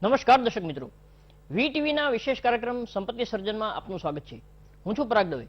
નમસ્કાર દર્શક મિત્રો, વીટીવીના વિશેષ કાર્યક્રમ સંપત્તિ સર્જનમાં આપનું સ્વાગત છે. હું છું પરાગ દવે.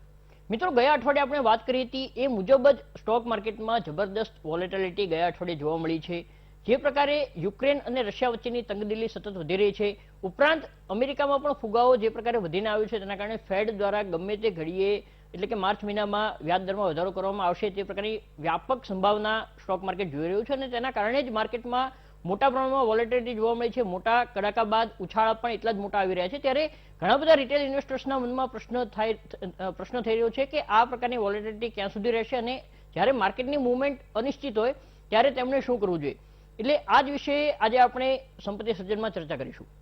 મિત્રો, ગયા અઠવાડિયે આપણે વાત કરી હતી એ મુજબ જ સ્ટોક માર્કેટમાં જબરદસ્ત વોલેટિલિટી ગયા અઠવાડિયે જોવા મળી છે. જે પ્રકારે યુક્રેન અને રશિયા વચ્ચેની તંગદિલી સતત વધી રહી છે, ઉપરાંત અમેરિકામાં પણ ફુગાવો જે પ્રકારે વધીને આવ્યો છે, તેના કારણે ફેડ દ્વારા ગમે તે ઘડીએ એટલે કે માર્ચ મહિનામાં વ્યાજ દરમાં વધારો કરવામાં આવશે તે પ્રકારની વ્યાપક સંભાવના સ્ટોક માર્કેટ જોઈ રહ્યું છે અને તેના કારણે જ માર્કેટમાં મોટા પ્રમાણમાં વોલેટિલિટી જોવા મળી છે. મોટા કડાકા બાદ ઉછાળા પણ એટલા જ મોટા આવી રહ્યા છે. ત્યારે ઘણા બધા રિટેલ ઇન્વેસ્ટર્સના મનમાં પ્રશ્ન થઈ રહ્યો છે કે આ પ્રકારની વોલેટિલિટી ક્યાં સુધી રહેશે અને જ્યારે માર્કેટની મૂવમેન્ટ અનિશ્ચિત હોય ત્યારે તેમણે શું કરવું જોઈએ. એટલે આ જ વિશે આજે આપણે સંપત્તિ સર્જનમાં ચર્ચા કરીશું.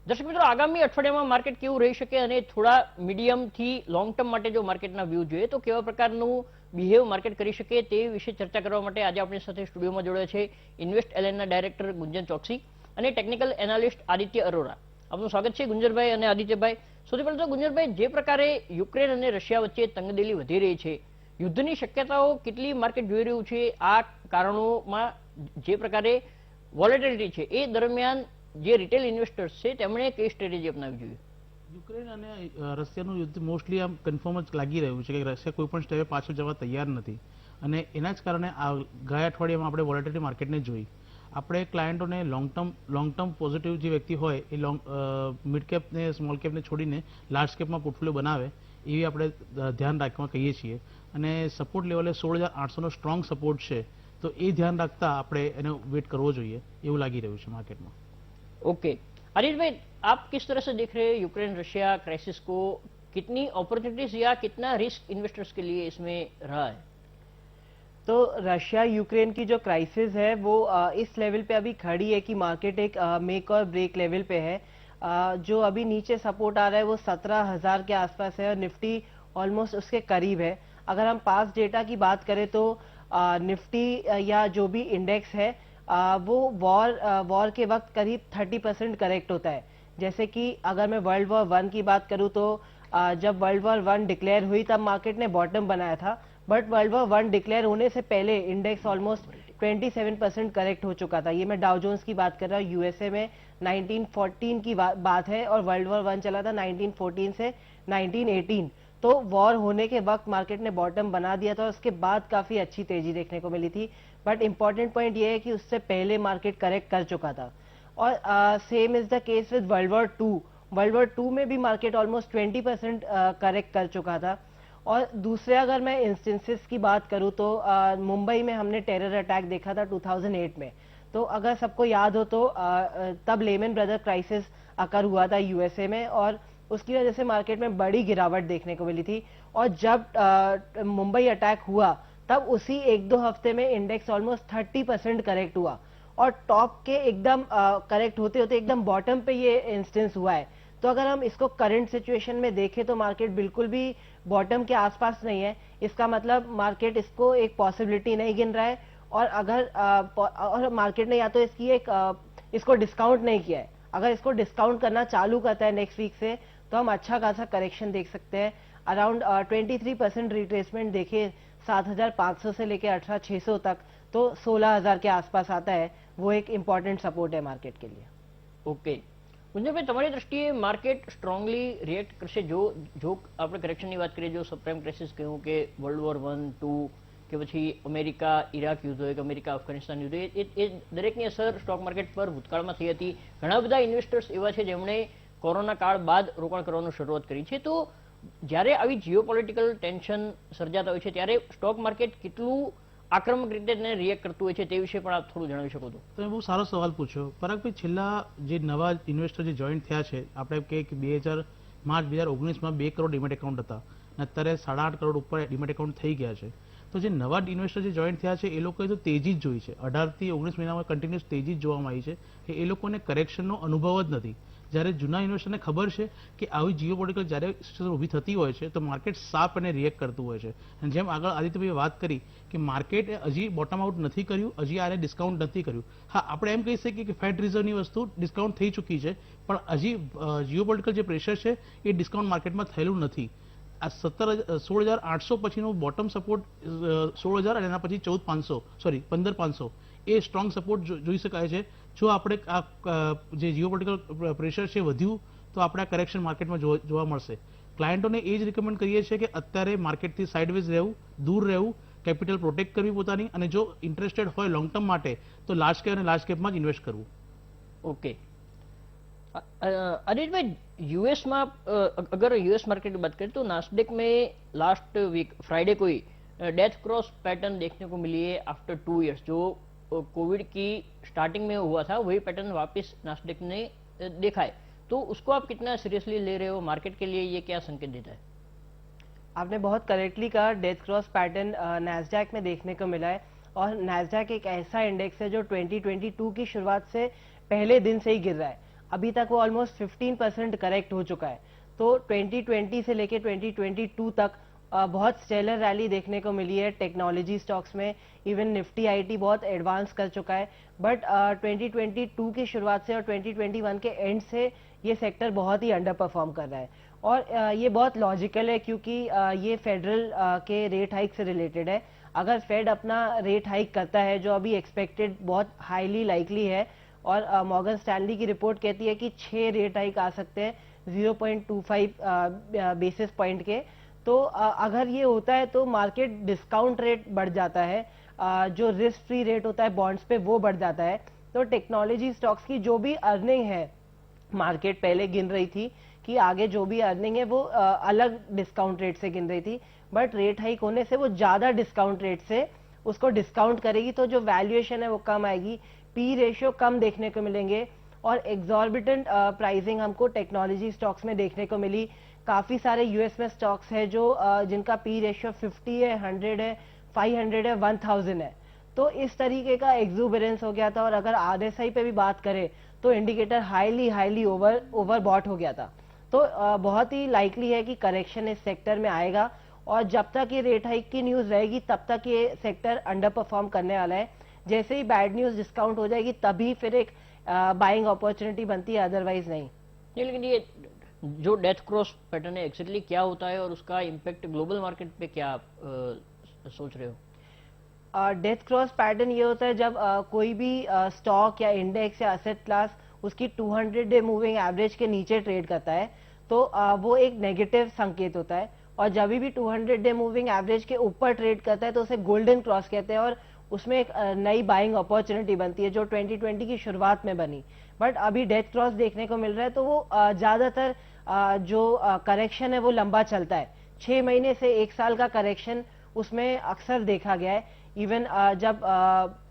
દર્શક મિત્રો, આગામી અઠવાડિયામાં માર્કેટ કેવું રહી શકે અને થોડા મીડિયમ થી લોંગ ટર્મ માટે જો માર્કેટના વ્યૂ જોઈએ તો કેવા પ્રકારનું બિહેવ માર્કેટ કરી શકે તે વિશે ચર્ચા કરવા માટે આજે આપણી સાથે સ્ટુડિયોમાં જોડાયા છે ઇન્વેસ્ટ એલએનના ડાયરેક્ટર ગુંજન ચોકસી અને ટેકનિકલ એનાલિસ્ટ આદિત્ય અરોરા. આપનું સ્વાગત છે ગુંજરભાઈ અને આદિત્યભાઈ. સૌથી પહેલા તો ગુંજરભાઈ, જે પ્રકારે યુક્રેન અને રશિયા વચ્ચે તંગદિલી વધી રહી છે, યુદ્ધની શક્યતાઓ કેટલી માર્કેટ જોઈ રહ્યું છે? આ કારણોમાં જે પ્રકારે વોલેટિલિટી છે એ દરમિયાન જે રિટેલ ઇન્વેસ્ટર્સ છે તેમણે કઈ સ્ટ્રેટેજી અપનાવવી જોઈએ? યુક્રેન અને રશિયાનું યુદ્ધ મોસ્ટલી આમ કન્ફર્મ જ લાગી રહ્યું છે કે રશિયા કોઈ પણ સ્ટેપે પાછળ જવા તૈયાર નથી અને એના જ કારણે આ ગયા અઠવાડિયામાં આપણે વોલેટિલિટી માર્કેટને જોઈ. આપણે ક્લાયન્ટોને લોંગ ટર્મ પોઝિટિવ જે વ્યક્તિ હોય એ મિડ કેપ ને સ્મોલ કેપને છોડીને લાર્જ કેપમાં પોર્ટફોલિયો બનાવે એવી આપણે ધ્યાન રાખવા કહીએ છીએ. અને સપોર્ટ લેવલે 16,800નો સ્ટ્રોંગ સપોર્ટ છે, તો એ ધ્યાન રાખતા આપણે એનો વેટ કરવો જોઈએ એવું લાગી રહ્યું છે માર્કેટમાં. ओके अनिल भाई, आप किस तरह से देख रहे हैं यूक्रेन रशिया क्राइसिस को? कितनी अपॉर्चुनिटीज या कितना रिस्क इन्वेस्टर्स के लिए इसमें रहा है? तो रशिया यूक्रेन की जो क्राइसिस है वो इस लेवल पे अभी खड़ी है कि मार्केट एक मेक और ब्रेक लेवल पे है. जो अभी नीचे सपोर्ट आ रहा है वो 17,000 के आसपास है और निफ्टी ऑलमोस्ट उसके करीब है. अगर हम पास्ट डेटा की बात करें तो निफ्टी या जो भी इंडेक्स है वो वॉर के वक्त करीब 30% करेक्ट होता है. जैसे कि अगर मैं वर्ल्ड वॉर 1 की बात करूं तो जब वर्ल्ड वॉर 1 डिक्लेयर हुई तब मार्केट ने बॉटम बनाया था, बट वर्ल्ड वॉर 1 डिक्लेयर होने से पहले इंडेक्स ऑलमोस्ट 27% करेक्ट हो चुका था. ये मैं डाउ जोन्स की बात कर रहा हूँ. यूएसए में 1914 की बात है और वर्ल्ड वॉर 1 चला था 1914 से 1918. तो वॉर होने के वक्त मार्केट ने बॉटम बना दिया था और उसके बाद काफी अच्छी तेजी देखने को मिली थी. बट इंपॉर्टेंट पॉइंट ये है कि उससे पहले मार्केट करेक्ट कर चुका था. और same is the case with world war 2. World war 2 में भी मार्केट ऑलमोस्ट 20% करेक्ट कर चुका था. और दूसरे अगर मैं इंस्टेंसेस की बात करूं तो मुंबई में हमने टेरर अटैक देखा था 2008 में. तो अगर सबको याद हो तो तब लेमन ब्रदर क्राइसिस अकर हुआ था यूएसए में और उसकी वजह से मार्केट में बड़ी गिरावट देखने को मिली थी. और जब मुंबई अटैक हुआ तब उसी 1-2 हफ्ते में इंडेक्स ऑलमोस्ट 30% करेक्ट हुआ और टॉप के एकदम करेक्ट होते होते एकदम बॉटम पे ये इंस्टेंस हुआ है. तो अगर हम इसको करंट सिचुएशन में देखें तो मार्केट बिल्कुल भी बॉटम के आसपास नहीं है. इसका मतलब मार्केट इसको एक पॉसिबिलिटी नहीं गिन रहा है और अगर मार्केट ने या तो इसको डिस्काउंट नहीं किया है. अगर इसको डिस्काउंट करना चालू करता है नेक्स्ट वीक से तो हम अच्छा खासा करेक्शन देख सकते हैं. अराउंड 23% रिट्रेसमेंट देखिए 7,500 से लेकर 18,600 तक, तो 16,000 के आसपास आता है. वो एक इंपॉर्टेंट सपोर्ट है मार्केट के लिए. ओके ગુંજનભાઈ, તમારી દ્રષ્ટિએ માર્કેટ સ્ટ્રોંગલી રિએક્ટ કરશે જો આપણે કરેક્શનની વાત કરીએ, જો સબપ્રાઇમ ક્રાઇસિસ કહ્યું કે વર્લ્ડ વોર 1, 2 કે પછી અમેરિકા ઇરાક યુદ્ધ હોય કે અમેરિકા અફઘાનિસ્તાન યુદ્ધ હોય, એ દરેકની અસર સ્ટોક માર્કેટ પર ભૂતકાળમાં થઈ હતી. ઘણા બધા ઇન્વેસ્ટર્સ એવા છે જેમણે કોરોના કાળ બાદ રોકાણ કરવાનું શરૂઆત કરી છે. તો જ્યારે આવી જીઓપોલિટિકલ ટેન્શન સર્જાતા હોય છે ત્યારે સ્ટોક માર્કેટ કેટલું આક્રમક રીતે તેને રિએક્ટ કરતું હોય છે તે વિશે પણ આપ થોડું જણાવી શકો તો? તમે બહુ સારો સવાલ પૂછ્યો પરાગભાઈ. છેલ્લા જે નવા ઇન્વેસ્ટર જે જોઈન્ટ થયા છે, આપણે કે માર્ચ 2019માં 2 કરોડ ડીમેટ એકાઉન્ટ હતા અને અત્યારે 8.5 કરોડ ઉપર ડીમેટ એકાઉન્ટ થઈ ગયા છે. તો જે નવા ઇન્વેસ્ટર જે જોઈન્ટ થયા છે એ લોકોએ તો તેજી જ જોઈ છે. 18 થી 19 મહિનામાં કન્ટિન્યુઅસ તેજી જ જોવામાં આવી છે કે એ લોકોને કરેક્શનનો અનુભવ જ નથી. જ્યારે જૂના ઇન્વેસ્ટરને ખબર છે કે આવી જીઓપોલિટિકલ જ્યારે સિચ્યુએશન ઊભી થતી હોય છે તો માર્કેટ સાપ અને રિએક્ટ કરતું હોય છે. અને જેમ આગળ આદિત્યભાઈએ વાત કરી કે માર્કેટ હજી બોટમ આઉટ નથી કર્યું, હજી આને ડિસ્કાઉન્ટ નથી કર્યું. હા, આપણે એમ કહી શકીએ કે ફેડ રિઝર્વની વસ્તુ ડિસ્કાઉન્ટ થઈ ચૂકી છે, પણ હજી જીઓપોલિટિકલ જે પ્રેશર છે એ ડિસ્કાઉન્ટ માર્કેટમાં થયેલું નથી. આ 16,800 પછીનો બોટમ સપોર્ટ 16,000 અને એના પછી 15,500 એ સ્ટ્રોંગ સપોર્ટ જોઈ શકાય છે. જો આપણે આ જે જીઓપોલિટિકલ પ્રેશર છે વધ્યું તો આપણે આ કરેક્શન માર્કેટમાં જોવા મળશે. ક્લાયન્ટોને એ જ રિકમેન્ડ કરીએ છીએ કે અત્યારે માર્કેટથી સાઇડવેઝ રહેવું, દૂર રહેવું, કેપિટલ પ્રોટેક્ટ કરવી પોતાની, અને જો ઇન્ટરેસ્ટેડ હોય લોંગ ટર્મ માટે તો લાર્જ કેપ અને લાર્જ કેપમાં જ ઇન્વેસ્ટ કરવું. ओके अनिल भाई, यूएस में अगर यूएस मार्केट की बात करें तो नास्डेक में लास्ट वीक फ्राइडे को ही डेथ क्रॉस पैटर्न देखने को मिली है आफ्टर 2 इयर्स. जो कोविड की स्टार्टिंग में हुआ था वही पैटर्न वापस नास्डेक ने देखा है. तो उसको आप कितना सीरियसली ले रहे हो? मार्केट के लिए ये क्या संकेत देता है? आपने बहुत करेक्टली कहा, डेथ क्रॉस पैटर्न नैस्डैक में देखने को मिला है. और नैस्डैक एक ऐसा इंडेक्स है जो 2022 की शुरुआत से पहले दिन से ही गिर रहा है. अभी तक वो ऑलमोस्ट 15% करेक्ट हो चुका है. तो 2020 से लेके 2022 तक बहुत स्टेलर रैली देखने को मिली है टेक्नोलॉजी स्टॉक्स में. इवन निफ्टी आईटी बहुत एडवांस कर चुका है. बट 2022 की शुरुआत से और 2021 के एंड से ये सेक्टर बहुत ही अंडर परफॉर्म कर रहा है. और ये बहुत लॉजिकल है क्योंकि ये फेडरल के रेट हाइक से रिलेटेड है. अगर फेड अपना रेट हाइक करता है, जो अभी एक्सपेक्टेड बहुत हाईली लाइकली है, और मॉर्गन स्टैनली की रिपोर्ट कहती है कि 6 रेट हाइक आ सकते हैं 0.25 बेसिस पॉइंट के, तो अगर ये होता है तो मार्केट डिस्काउंट रेट बढ़ जाता है, जो रिस्क फ्री रेट होता है बॉन्ड्स पे वो बढ़ जाता है. तो टेक्नोलॉजी स्टॉक्स की जो भी अर्निंग है, मार्केट पहले गिन रही थी कि आगे जो भी अर्निंग है वो अलग डिस्काउंट रेट से गिन रही थी, बट रेट हाइक होने से वो ज्यादा डिस्काउंट रेट से उसको डिस्काउंट करेगी, तो जो वैल्यूएशन है वो कम आएगी, पी रेशियो कम देखने को मिलेंगे, और एग्जॉर्बिटेंट प्राइसिंग हमको टेक्नोलॉजी स्टॉक्स में देखने को मिली. काफी सारे यूएस में स्टॉक्स है जो जिनका पी रेशियो 50 है, 100 है, 500 है, 1000 है. तो इस तरीके का एक्सूबरेंस हो गया था. और अगर आरएसआई पे भी बात करें तो इंडिकेटर हाईली ओवर बॉट हो गया था. तो बहुत ही लाइकली है कि करेक्शन इस सेक्टर में आएगा, और जब तक ये रेट हाइक की न्यूज रहेगी तब तक ये सेक्टर अंडर परफॉर्म करने वाला है. जैसे ही बैड न्यूज डिस्काउंट हो जाएगी तभी फिर एक बाइंग अपॉर्चुनिटी बनती है, अदरवाइज नहीं. लेकिन ये जो डेथ क्रॉस पैटर्न है एक्जेक्टली क्या होता है और उसका इम्पैक्ट ग्लोबल मार्केट पे क्या आप सोच रहे हो? डेथ क्रॉस पैटर्न ये होता है जब कोई भी स्टॉक या इंडेक्स या एसेट क्लास उसकी 200 डे मूविंग एवरेज के नीचे ट्रेड करता है, तो वो एक नेगेटिव संकेत होता है. और जब भी 200 डे मूविंग एवरेज के ऊपर ट्रेड करता है तो उसे गोल्डन क्रॉस कहते हैं, और उसमें एक नई बाइंग अपॉर्चुनिटी बनती है जो 2020 की शुरुआत में बनी. बट अभी डेथ क्रॉस देखने को मिल रहा है, तो वो ज्यादातर जो करेक्शन है वो लंबा चलता है. 6 महीने से 1 साल का करेक्शन उसमें अक्सर देखा गया है. इवन जब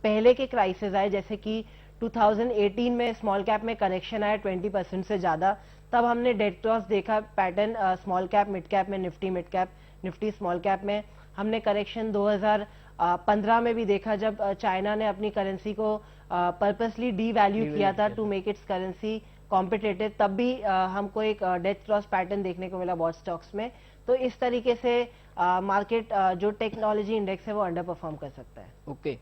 पहले के क्राइसिस आए, जैसे कि 2018 में स्मॉल कैप में करेक्शन आया 20% से ज्यादा, तब हमने डेथ क्रॉस देखा pattern. Small cap mid cap में Nifty mid cap, Nifty small cap में हमने करेक्शन 2015 में भी देखा, जब चाइना ने अपनी करेंसी को पर्पसली डी वैल्यू किया था to make its currency competitive. तब भी हमको एक डेथ क्रॉस पैटर्न देखने को मिला बहुत स्टॉक्स में. तो इस तरीके से मार्केट जो टेक्नोलॉजी इंडेक्स है वो अंडर परफॉर्म कर सकता है. ઓકે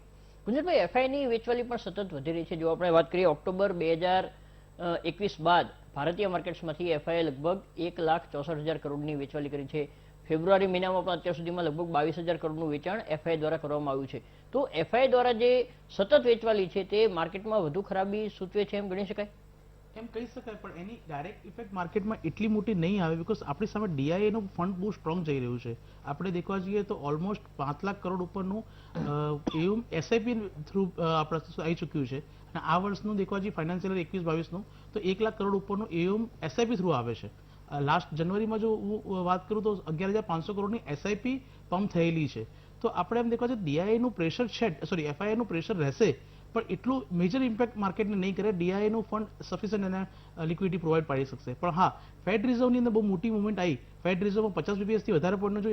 ગુંજનભાઈ, એફઆઈની વેચવાલી પણ સતત વધી રહી છે. જો આપણે વાત કરીએ ઓક્ટોબર 2021 બાદ ભારતીય માર્કેટ્સમાંથી એફઆઈએ લગભગ 1,64,000 કરોડની વેચવાલી કરી છે. ફેબ્રુઆરી મહિનામાં પણ અત્યાર સુધીમાં લગભગ 22,000 કરોડનું વેચાણ એફઆઈ દ્વારા કરવામાં આવ્યું છે. તો એફઆઈ દ્વારા જે સતત વેચવાલી છે તે માર્કેટમાં વધુ ખરાબી સૂચવે છે એમ ગણી શકાય? એમ કહી શકાય, પણ એની ડાયરેક્ટ ઇફેક્ટ માર્કેટમાં એટલી મોટી નહીં આવે, બિકોઝ આપણી સામે ડીઆઈએ નું ફંડ બહુ સ્ટ્રોંગ જઈ રહ્યું છે. આપણે દેખવા જઈએ તો ઓલમોસ્ટ 5 લાખ કરોડ ઉપરનું એવું એસઆઈપી થ્રુ આપણે આવી ચૂક્યું છે. અને આ વર્ષનું દેખવા જઈએ ફાઇનાન્શિયલ 21-22નું તો 1 લાખ કરોડ ઉપરનું એવું એસઆઈપી થ્રુ આવે છે. લાસ્ટ જાન્યુઆરીમાં જો હું વાત કરું તો 11,500 કરોડની એસઆઈપી પમ્પ થયેલી છે. તો આપણે એમ દેખવા જઈએ ડીઆઈએ નું પ્રેશર છે, સોરી એફઆઈએ નું પ્રેશર રહેશે, પણ એટલું મેજર ઇમ્પેક્ટ માર્કેટને નહીં કરે. ડીઆઈએ નું ફંડ સફિશિયન્ટ એને લિક્વિડિટી પ્રોવાઈડ પાડી શકશે. પણ હા, ફેડ રિઝર્વની અંદર બહુ મોટી મુવમેન્ટ આવી. ફેડ રિઝર્વમાં 50 બીપીએસથી વધારે પોઈન્ટનો જો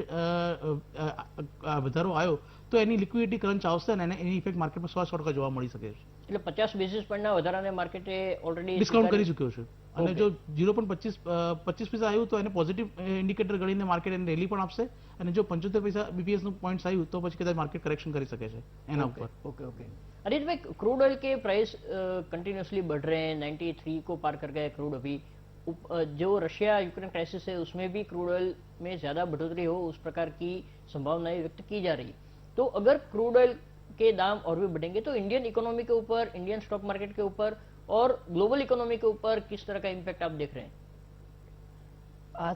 વધારો આવ્યો તો એની લિક્વિડિટી ક્રંચ આવશે અને એની ઇફેક્ટ માર્કેટમાં 100% જોવા મળી શકે છે. એટલે 50 બેસિસ પોઈન્ટના વધારાને માર્કેટે ઓલરેડી ડિસ્કાઉન્ટ કરી ચૂક્યો છે. અને જો 0.25 પૈસા આવ્યું તો એને પોઝિટિવ ઇન્ડિકેટર ગણીને માર્કેટ એને રેલી પણ આપશે. અને જો 75 બીપીએસ નું પોઈન્ટ આવ્યું તો પછી કદાચ માર્કેટ કરેક્શન કરી શકે છે એના ઉપર. ओके ओके अनिल भाई, क्रूड ऑयल के प्राइस कंटिन्यूसली बढ़ रहे हैं, 93 को पार कर गए क्रूड अभी. जो रशिया यूक्रेन क्राइसिस है उसमें भी क्रूड ऑयल में ज्यादा बढ़ोतरी हो उस प्रकार की संभावनाएं व्यक्त की जा रही है। तो अगर क्रूड ऑयल के दाम और भी बढ़ेंगे तो इंडियन इकोनॉमी के ऊपर, इंडियन स्टॉक मार्केट के ऊपर और ग्लोबल इकोनॉमी के ऊपर किस तरह का इम्पैक्ट आप देख रहे हैं?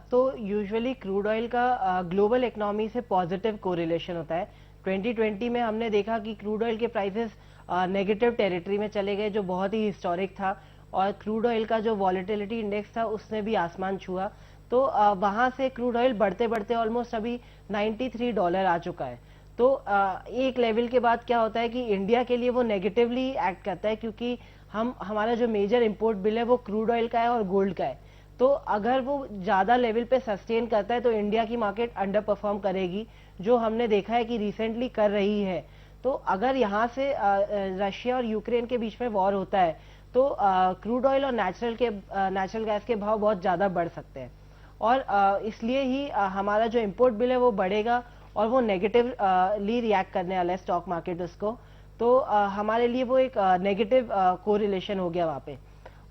तो यूजुअली क्रूड ऑयल का ग्लोबल इकोनॉमी से पॉजिटिव कोरिलेशन होता है। 2020 में हमने देखा कि क्रूड ऑयल के प्राइसेस नेगेटिव टेरिटरी में चले गए, जो बहुत ही हिस्टोरिक था, और क्रूड ऑयल का जो वॉलेटिलिटी इंडेक्स था उसने भी आसमान छुआ। तो वहां से क्रूड ऑयल बढ़ते बढ़ते ऑलमोस्ट अभी $93 आ चुका है। तो एक लेवल के बाद क्या होता है कि इंडिया के लिए वो नेगेटिवली एक्ट करता है, क्योंकि हमारा जो मेजर इंपोर्ट बिल है वो क्रूड ऑयल का है और गोल्ड का है। तो अगर वो ज्यादा लेवल पे सस्टेन करता है तो इंडिया की मार्केट अंडर परफॉर्म करेगी, जो हमने देखा है कि रिसेंटली कर रही है। तो अगर यहाँ से रशिया और यूक्रेन के बीच में वॉर होता है तो क्रूड ऑयल और नेचुरल गैस के भाव बहुत ज्यादा बढ़ सकते हैं, और इसलिए ही हमारा जो इंपोर्ट बिल है वो बढ़ेगा और वो नेगेटिवली रिएक्ट करने वाला है स्टॉक मार्केट उसको। तो हमारे लिए वो एक नेगेटिव कोरिलेशन हो गया वहां पे,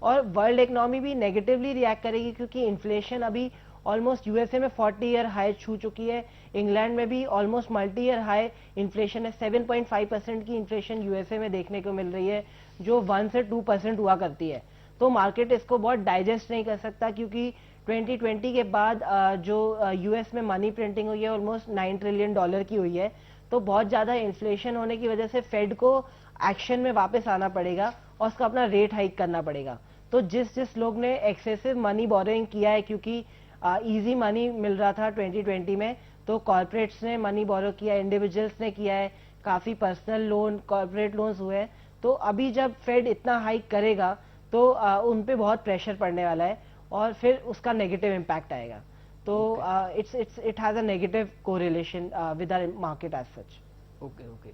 और वर्ल्ड इकोनॉमी भी नेगेटिवली रिएक्ट करेगी, क्योंकि इन्फ्लेशन अभी ऑलमोस्ट यूएसए में 40 ईयर हाई छू चुकी है। इंग्लैंड में भी almost multi year high inflation है। 7.5% की इन्फ्लेशन यूएसए में देखने को मिल रही है, जो 1 से 2% हुआ करती है। तो मार्केट इसको बहुत डाइजेस्ट नहीं कर सकता, क्योंकि 2020 के बाद जो यूएस में मनी प्रिंटिंग हुई है ऑलमोस्ट $9 ट्रिलियन की हुई है। तो बहुत ज्यादा इन्फ्लेशन होने की वजह से फेड को एक्शन में वापस आना पड़ेगा और उसको अपना रेट हाइक करना पड़ेगा। तो जिस लोग ने एक्सेसिव मनी बोरोइंग किया है, क्योंकि इजी मनी मिल रहा था 2020 में, तो कॉर्पोरेट्स ने मनी बोरो किया, इंडिविजुअल्स ने किया है, काफी पर्सनल लोन, कॉर्पोरेट लोन्स हुए हैं। तो अभी जब फेड इतना हाइक करेगा तो उन पे बहुत प्रेशर पड़ने वाला है और फिर उसका नेगेटिव इम्पैक्ट आएगा। तो it has a negative correlation with our market as such. Okay okay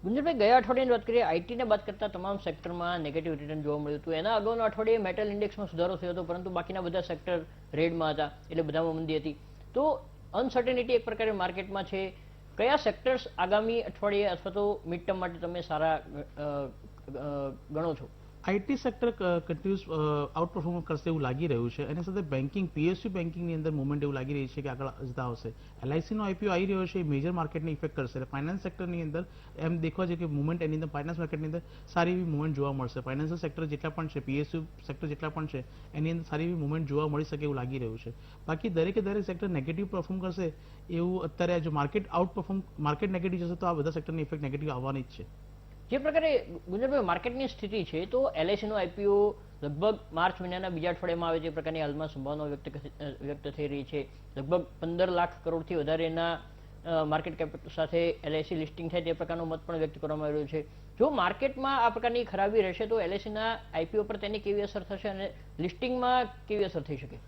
ગુંજરભાઈ, ગયા અઠવાડિયાની વાત કરીએ, આઈટીને બાદ કરતા તમામ સેક્ટરમાં નેગેટિવ રિટર્ન જોવા મળ્યું હતું। એના અગાઉના અઠવાડિયે મેટલ ઇન્ડેક્સમાં સુધારો થયો હતો, પરંતુ બાકીના બધા સેક્ટર રેડમાં હતા, એટલે બધામાં મંદી હતી। તો અનસર્ટેનિટી એક પ્રકારે માર્કેટમાં છે। કયા સેક્ટર્સ આગામી અઠવાડિયે અથવા તો મિડ ટર્મ માટે તમે સારા ગણો છો? IT sector continuous out perform કરશે એવું લાગી રહ્યું છે, એની સાથે બેન્કિંગ, પીએસયુ બેન્કિંગની અંદર મુવમેન્ટ એવું લાગી રહી છે કે આગળ જતા આવશે। એલઆઈસીનો આઈપીઓ આવી રહ્યો છે, એ મેજર માર્કેટને ઇફેક્ટ કરશે। એટલે ફાઇનાન્સ સેક્ટરની અંદર એમ દેખવા છે કે મુવમેન્ટ એની અંદર ફાઇનાન્સ માર્કેટની અંદર સારી એવી મુવમેન્ટ જોવા મળશે। ફાઇનાન્શિયલ સેક્ટર જેટલા પણ છે, પીએસયુ સેક્ટર જેટલા પણ છે, એની અંદર સારી એવી મુવમેન્ટ જોવા મળી શકે એવું લાગી રહ્યું છે। બાકી દરેકે દરેક સેક્ટર નેગેટિવ પરફોર્મ કરશે એવું અત્યારે, જો market out perform, market negative જશે તો આ બધા સેક્ટરની ઇફેક્ટ નેગેટિવ આવવાની જ છે। જે પ્રકારે ગુંજરભાઈ માર્કેટની સ્થિતિ છે, તો એલઆઈસીનો આઈપીઓ લગભગ માર્ચ મહિનાના બીજા અઠવાડિયામાં આવે તે પ્રકારની હાલમાં સંભાવનાઓ વ્યક્ત થઈ રહી છે। લગભગ 15 લાખ કરોડથી વધારેના માર્કેટ કેપિટલ સાથે એલઆઈસી લિસ્ટિંગ થાય તે પ્રકારનો મત પણ વ્યક્ત કરવામાં આવ્યો છે। જો માર્કેટમાં આ પ્રકારની ખરાબી રહેશે તો એલઆઈસીના આઈપીઓ પર તેની કેવી અસર થશે અને લિસ્ટિંગમાં કેવી અસર થઈ શકે?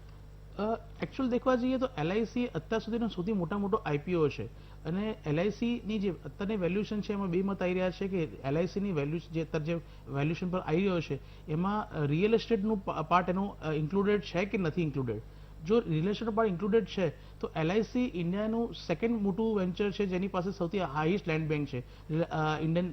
एक्चुअल देखवा जाइए तो एलआईसी અત્યાર સુધીનો સૌથી મોટો આઈપીઓ છે, અને એલઆઈસીની જે અત્યારની વેલ્યુએશન છે એમાં બે મત આવી રહ્યા છે કે એલઆઈસીની વેલ્યુ જે અત્યારે જે વેલ્યુએશન પર આવી રહ્યો છે એમાં રિયલ એસ્ટેટનું પાર્ટ એનો ઇન્ક્લુડેડ છે કે નથી ઇન્ક્લુડેડ। જો રિયલ એસ્ટેટનો પાર્ટ ઇન્ક્લુડેડ છે તો એલઆઈસી ઇન્ડિયાનું સેકન્ડ મોટું વેન્ચર છે, જેની પાસે સૌથી હાઈએસ્ટ લેન્ડ બેંક છે ઇન્ડિયન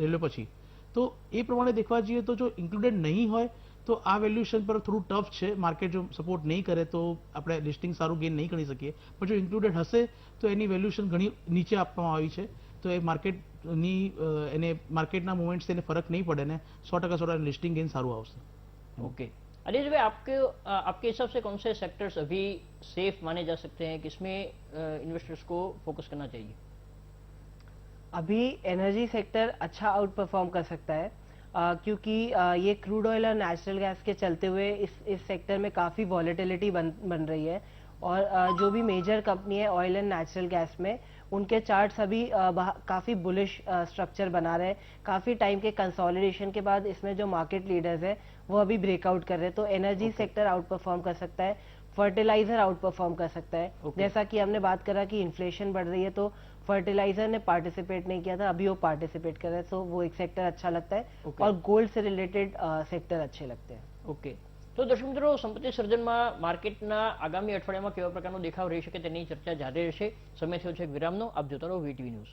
રેલવે પછી। તો એ પ્રમાણે देखવા જઈએ તો જો ઇન્ક્લુડેડ નહીં હોય તો આ વેલ્યુએશન પર થોડું ટફ છે। માર્કેટ જો સપોર્ટ નહીં કરે તો આપણે લિસ્ટિંગ સારું ગેઇન નહીં કરી શકીએ, પણ જો ઇન્ક્લુડેડ હશે તો એની વેલ્યુએશન ઘણી નીચે આપવામાં આવી છે, તો એ માર્કેટની એને માર્કેટના મુવમેન્ટ્સ એને ફરક નહીં પડે ને 100% લિસ્ટિંગ ગેઇન સારું આવશે। ओके अनिल भाई, आपके हिसाब से कौन से सेक्टर्स अभी सेफ माने जा सकते हैं, किसमें इन्वेस्टर्स को फोकस करना चाहिए? अभी एनर्जी सेक्टर अच्छा आउट परफॉर्म कर सकता है, क्योंकि ये क्रूड ऑयल और नेचुरल गैस के चलते हुए इस सेक्टर में काफ़ी वॉलेटिलिटी बन रही है, और जो भी मेजर कंपनी है ऑयल एंड नेचुरल गैस में, उनके चार्ट्स अभी काफ़ी बुलिश स्ट्रक्चर बना रहे हैं। काफ़ी टाइम के कंसोलिडेशन के बाद इसमें जो मार्केट लीडर्स है वो अभी ब्रेकआउट कर रहे हैं। तो एनर्जी सेक्टर आउट परफॉर्म कर सकता है, फर्टिलाइजर आउट परफॉर्म कर सकता है। जैसा कि हमने बात करा कि इन्फ्लेशन बढ़ रही है, तो फर्टिलाइजर ने पार्टिसिपेट नहीं किया था, अभी वो पार्टिसिपेट कर रहा है, तो वो एक सेक्टर अच्छा लगता है। और गोल्ड से रिलेटेड सेक्टर अच्छे लगते हैं। ओके, तो दर्शक मित्रों, संपत्ति સર્જનમાં માર્કેટના આગામી અઠવાડિયામાં કેવા પ્રકારનો દેખાવ રહી શકે તેની ચર્ચા જારી રહેશે। સમય થયો છે વિરામનો, આપ જોતા રહો વીટીવી ન્યૂઝ।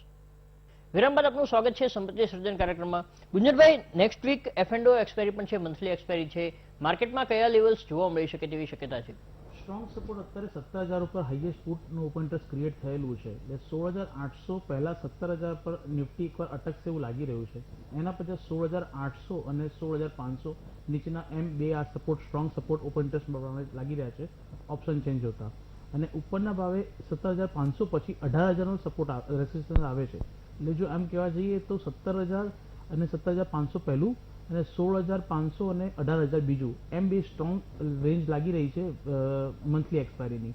વિરામ બાદ આપનું સ્વાગત છે સંપત્તિ સર્જન કાર્યક્રમમાં। ગુંજરભાઈ, નેક્સ્ટ વીક F&O એક્સપાયરી પણ છે, મંથલી એક્સપાયરી છે, માર્કેટમાં કયા લેવલ્સ જોવા મળી શકે તેવી શક્યતા છે? સ્ટ્રોંગ સપોર્ટ અત્યારે 17,000 ઉપર હાઈએસ્ટ પુટનું ઓપન ઇન્ટરેસ્ટ ક્રિએટ થયેલું છે એટલે 16,800 પહેલા 17,000 પર નિફ્ટી એકવાર અટકશે એવું લાગી રહ્યું છે. એના પછી 16,800 અને 16,500 નીચેના એમ બે આ support strong support open interest લાગી રહ્યા છે ઓપ્શન ચેન્જ હોતા. અને ઉપરના ભાવે 17,500 પછી 18,000નો સપોર્ટ રેસિસ્ટન્સ આવે છે. એટલે જો એમ કહેવા જઈએ તો 17,000 અને 17,500 પહેલું અને 16,500 અને 18,000 બીજું એમ બે સ્ટ્રોંગ રેન્જ લાગી રહી છે મંથલી એક્સપાયરીની.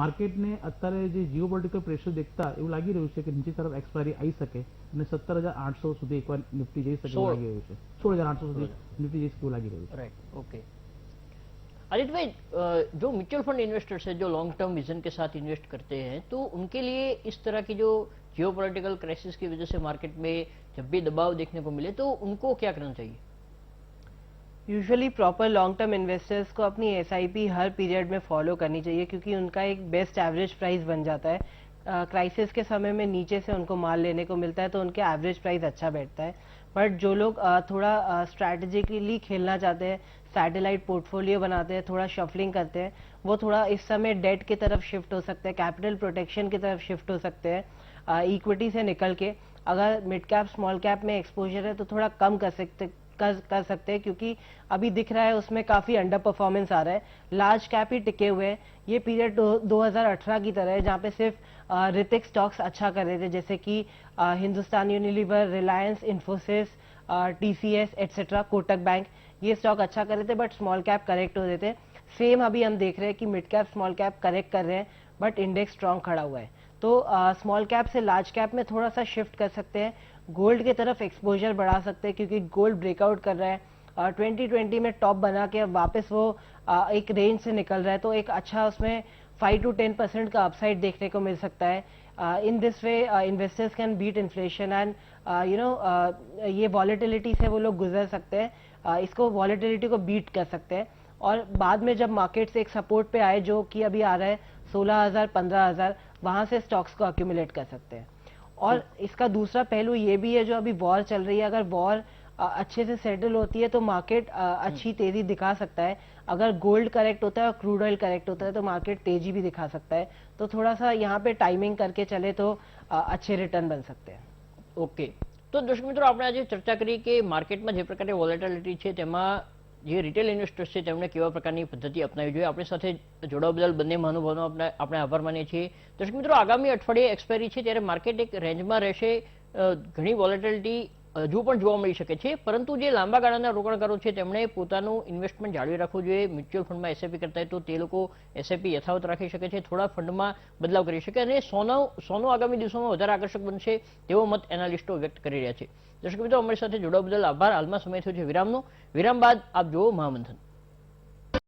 માર્કેટને અત્યારે જે જીઓપોલિટિકલ પ્રેશર દેખતા એવું લાગી રહ્યું છે કે નીચે તરફ એક્સપાયરી આવી શકે અને 17,800 સુધી એકવાર નિફ્ટી જઈ શકે એવું લાગી રહ્યું છે. 16,800 સુધી નિફ્ટી જઈ શકે એવું લાગી રહ્યું છે. Right, okay. आदित्य भाई, जो म्यूचुअल फंड इन्वेस्टर्स है जो लॉन्ग टर्म विजन के साथ इन्वेस्ट करते हैं, तो उनके लिए इस तरह की जो जियोपॉलिटिकल क्राइसिस की वजह से मार्केट में जब भी दबाव देखने को मिले तो उनको क्या करना चाहिए? Usually proper long term investors को अपनी एसआईपी हर पीरियड में फॉलो करनी चाहिए क्योंकि उनका एक बेस्ट एवरेज प्राइस बन जाता है. क्राइसिस के समय में नीचे से उनको माल लेने को मिलता है तो उनके एवरेज प्राइस अच्छा बैठता है. बट जो लोग थोड़ा स्ट्रैटेजिकली खेलना चाहते हैं, सैटेलाइट पोर्टफोलियो बनाते हैं, थोड़ा शफलिंग करते हैं, वो थोड़ा इस समय डेट की तरफ शिफ्ट हो सकते हैं, कैपिटल प्रोटेक्शन की तरफ शिफ्ट हो सकते हैं. इक्विटी से निकल के अगर मिड कैप स्मॉल कैप में एक्सपोजर है तो थोड़ा कम कर सकते हैं क्योंकि अभी दिख रहा है उसमें काफी अंडर परफॉर्मेंस आ रहा है. लार्ज कैप ही टिके हुए हैं. ये पीरियड 2018 की तरह है जहां पे सिर्फ ऋतिक स्टॉक्स अच्छा कर रहे थे जैसे कि Hindustan Unilever, Reliance, Infosys, TCS etcetera, Kotak bank, ये स्टॉक अच्छा कर रहे थे बट स्मॉल कैप करेक्ट हो रहे थे. सेम अभी हम देख रहे हैं कि mid cap small cap correct कर रहे हैं बट इंडेक्स स्ट्रांग खड़ा हुआ है. तो स्मॉल कैप से लार्ज कैप में थोड़ा सा शिफ्ट कर सकते हैं. गोल्ड की तरफ एक्सपोजर बढ़ा सकते हैं क्योंकि गोल्ड ब्रेकआउट कर रहा है. 2020 में टॉप बना के अब वापस वो एक रेंज से निकल रहा है तो एक अच्छा उसमें 5 to 10% का अपसाइड देखने को मिल सकता है. In this way investors can beat inflation and ये वॉलेटिलिटी से वो लोग गुजर सकते हैं. इसको वॉलेटिलिटी को बीट कर सकते हैं और बाद में जब मार्केट्स एक सपोर्ट पे आए जो कि अभी आ रहा है 16,000 15,000, वहां से स्टॉक्स को अक्यूमुलेट कर सकते हैं. और इसका दूसरा पहलू ये भी है जो अभी वॉर चल रही है, अगर वॉर अच्छे से सेटल होती है तो मार्केट अच्छी तेजी दिखा सकता है. अगर गोल्ड करेक्ट होता है और क्रूड ऑयल करेक्ट होता है तो मार्केट तेजी भी दिखा सकता है. तो थोड़ा सा यहाँ पे टाइमिंग करके चले तो अच्छे रिटर्न बन सकते हैं. ओके, तो दर्शक मित्रों, આપણે આજે ચર્ચા કરી કે માર્કેટમાં જે પ્રકારે વોલેટિલિટી છે તેમાં જે રિટેલ ઇન્વેસ્ટર્સ છે તેમણે કેવા પ્રકારની પદ્ધતિ અપનાવવી જોઈએ. આપણી સાથે જોડાવા બદલ બંને મહાનુભાવોનો આપણે આભાર માનીએ છીએ. દર્શક મિત્રો, આગામી અઠવાડિયે એક્સપાયરી છે ત્યારે માર્કેટ એક રેન્જમાં રહેશે. ઘણી વોલેટિલિટી હજુ પણ જોવા મળી શકે છે, પરંતુ જે લાંબા ગાળાના રોકાણકારો છે તેમણે પોતાનું ઇન્વેસ્ટમેન્ટ જાળવી રાખવું જોઈએ. મ્યુચ્યુઅલ ફંડમાં એસઆઈપી કરતા હોય તો તે લોકો એસઆઈપી યથાવત રાખી શકે છે, થોડા ફંડમાં બદલાવ કરી શકે અને સોનું આગામી દિવસોમાં વધારે આકર્ષક બનશે તેવો મત એનાલિસ્ટો વ્યક્ત કરી રહ્યા છે. દર્શક મિત્રો, અમારી સાથે જોડાવા બદલ આભાર. હાલમાં સમય થયો છે વિરામનો. વિરામ બાદ આપ જુઓ મહામંથન.